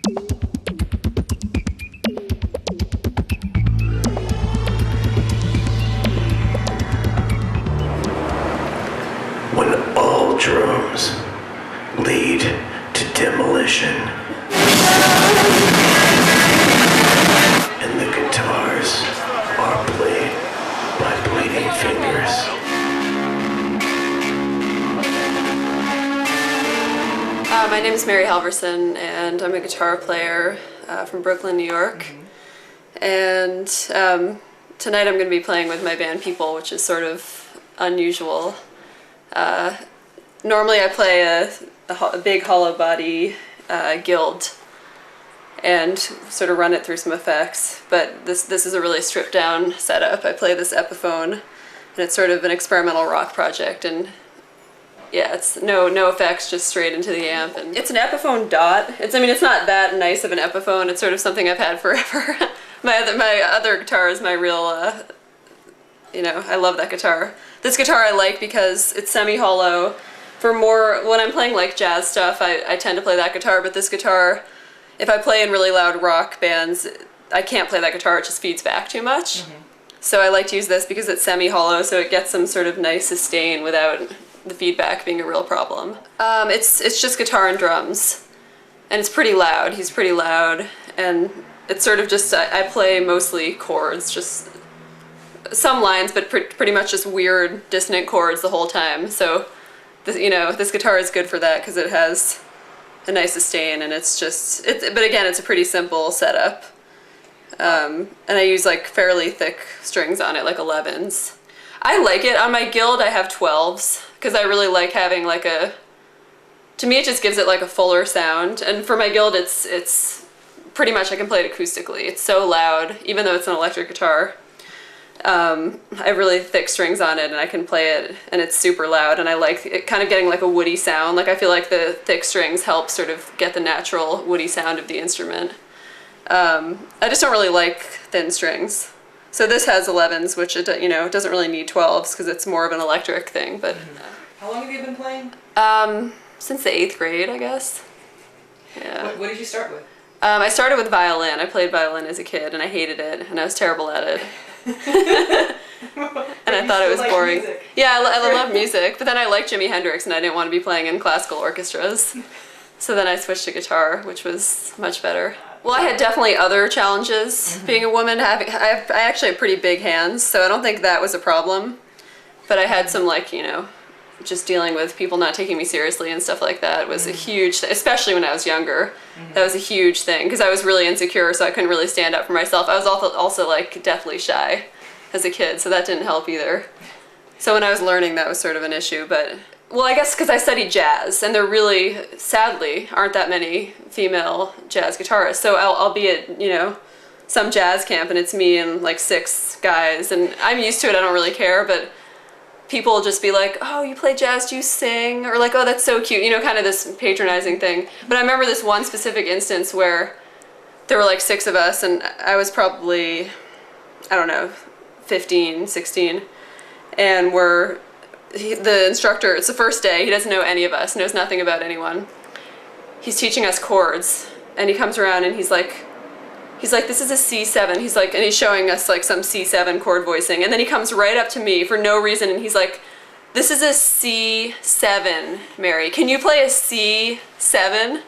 When all drums lead to demolition, and the guitars are played by bleeding fingers. My name is Mary Halvorson, and I'm a guitar player from Brooklyn, New York. And tonight I'm going to be playing with my band People, which is sort of unusual. Normally I play a big hollow body guild and sort of run it through some effects, but this is a really stripped down setup. I play this Epiphone, and it's sort of an experimental rock project, and yeah, it's no effects, just straight into the amp. And it's an Epiphone Dot. I mean, it's not that nice of an Epiphone. It's sort of something I've had forever. my other guitar is my real, you know, I love that guitar. This guitar I like because it's semi-hollow. For more, when I'm playing like jazz stuff, I tend to play that guitar, but this guitar, if I play in really loud rock bands, I can't play that guitar, it just feeds back too much. So I like to use this because it's semi-hollow, so it gets some sort of nice sustain without the feedback being a real problem. It's just guitar and drums, and it's pretty loud. He's pretty loud, and it's sort of just, I play mostly chords, just some lines, but pretty much just weird dissonant chords the whole time. So, you know, this guitar is good for that because it has a nice sustain, and it's just, but again, it's a pretty simple setup. And I use like fairly thick strings on it, like 11s. I like it. On my guild I have 12s because I really like having like to me it just gives it like a fuller sound, and for my guild it's pretty much I can play it acoustically. It's so loud, even though it's an electric guitar. I have really thick strings on it, and I can play it, and it's super loud, and I like it kind of getting like a woody sound. Like I feel like the thick strings help sort of get the natural woody sound of the instrument. I just don't really like thin strings. So this has 11s, which it, you know, it doesn't really need 12s because it's more of an electric thing. But how long have you been playing? Since the 8th grade, I guess. Yeah. What did you start with? I started with violin. I played violin as a kid, and I hated it, and I was terrible at it. And I thought it was boring. Music. Yeah, I love music, but then I liked Jimi Hendrix, and I didn't want to be playing in classical orchestras. So then I switched to guitar, which was much better. Well, I had definitely other challenges being a woman. I actually have pretty big hands, so I don't think that was a problem. But I had some, like, you know, just dealing with people not taking me seriously and stuff like that was a huge thing, especially when I was younger. That was a huge thing because I was really insecure, so I couldn't really stand up for myself. I was also like deathly shy as a kid, so that didn't help either. So when I was learning, that was sort of an issue. But well, I guess because I studied jazz, and there really, sadly, aren't that many female jazz guitarists. So I'll be at, you know, some jazz camp, and it's me and like 6 guys, and I'm used to it, I don't really care, but people will just be like, oh, you play jazz, do you sing? Or like, oh, that's so cute, you know, kind of this patronizing thing. But I remember this one specific instance where there were like 6 of us, and I was probably, I don't know, 15, 16, and the instructor, it's the first day, he doesn't know any of us, knows nothing about anyone. He's teaching us chords, and he comes around and he's like, this is a C7. He's like, and he's showing us like some C7 chord voicing, and then he comes right up to me for no reason, and he's like, this is a C7, Mary. Can you play a C7?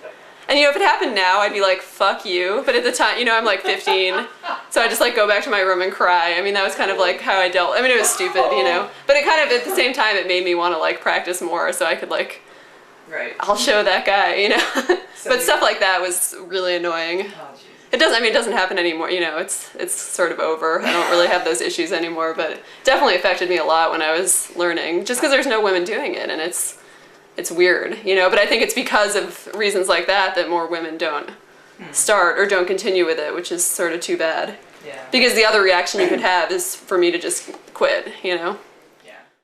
And you know, if it happened now, I'd be like, fuck you. But at the time, you know, I'm like 15, so I just like go back to my room and cry. I mean, that was kind of like how I dealt. I mean, it was stupid, you know. But it kind of, at the same time, it made me want to like practice more, so I could like, right. I'll show that guy, you know. So but stuff like that was really annoying. Oh, it doesn't. I mean, it doesn't happen anymore. You know, it's sort of over. I don't really have those issues anymore. But it definitely affected me a lot when I was learning, just because there's no women doing it, and it's weird, you know. But I think it's because of reasons like that that more women don't start or don't continue with it, which is sort of too bad. Yeah. Because the other reaction you could have is for me to just quit, you know.